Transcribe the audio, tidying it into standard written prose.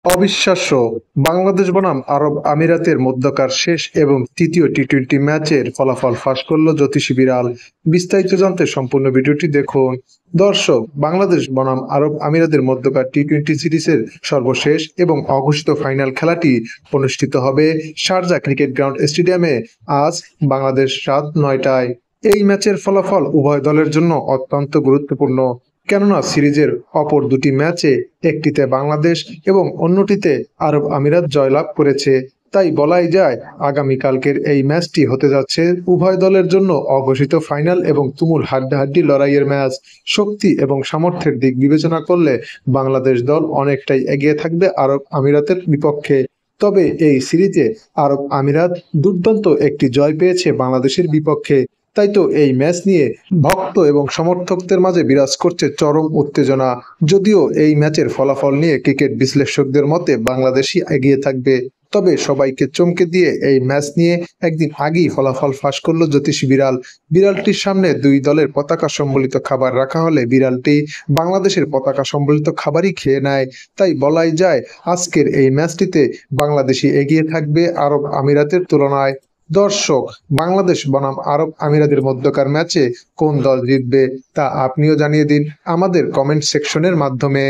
অবিশ্বাস্য! বাংলাদেশ বনাম আরব আমিরাতের মধ্যকার শেষ এবং তৃতীয় টি-টোয়েন্টি ম্যাচের ফলাফল ফাঁস করল জ্যোতিষী বিড়াল। বিস্তারিত জানতে সম্পূর্ণ ভিডিওটি দেখুন। দর্শক, বাংলাদেশ বনাম আরব আমিরাতের মধ্যকার টি-টোয়েন্টি সিরিজের সর্বশেষ এবং অঘোষিত ফাইনাল খেলাটি অনুষ্ঠিত হবে শারজাহ ক্রিকেট গ্রাউন্ড স্টেডিয়ামে আজ বাংলাদেশ রাত ৯টায়। এই ম্যাচের ফলাফল উভয় দলের জন্য অত্যন্ত গুরুত্বপূর্ণ, কেননা সিরিজের অপর দুটি ম্যাচে একটিতে বাংলাদেশ এবং অন্যটিতে আরব আমিরাত জয়লাভ করেছে। তাই বলাই যায় আগামীকালকের এই ম্যাচটি হতে যাচ্ছে উভয় দলের জন্য অঘোষিত ফাইনাল এবং তুমুল হাড্ডাহাড্ডি লড়াইয়ের ম্যাচ। শক্তি এবং সামর্থ্যের দিক বিবেচনা করলে বাংলাদেশ দল অনেকটাই এগিয়ে থাকবে আরব আমিরাতের বিপক্ষে। তবে এই সিরিজে আরব আমিরাত দুর্দান্ত একটি জয় পেয়েছে বাংলাদেশের বিপক্ষে। তাই তো এই ম্যাচ নিয়ে ভক্ত এবং সমর্থকদের মাঝে বিরাজ করছে চরম উত্তেজনা। যদিও এই ম্যাচের ফলাফল নিয়ে ক্রিকেট বিশ্লেষকদের মতে বাংলাদেশই এগিয়ে থাকবে, তবে সবাইকে চমকে দিয়ে এই ম্যাচ নিয়ে একদিন আগেই ফলাফল ফাঁস করলো জ্যোতিষী বিড়াল। বিড়ালটির সামনে দুই দলের পতাকা সম্বলিত খাবার রাখা হলে বিড়ালটি বাংলাদেশের পতাকা সম্বলিত খাবারই খেয়ে নেয়। তাই বলাই যায় আজকের এই ম্যাচটিতে বাংলাদেশই এগিয়ে থাকবে আরব আমিরাতের তুলনায়। দর্শক, বাংলাদেশ বনাম আরব আমিরাতের মধ্যকার ম্যাচে কোন দল জিতবে তা আপনিও জানিয়ে দিন আমাদের কমেন্ট সেকশনের মাধ্যমে।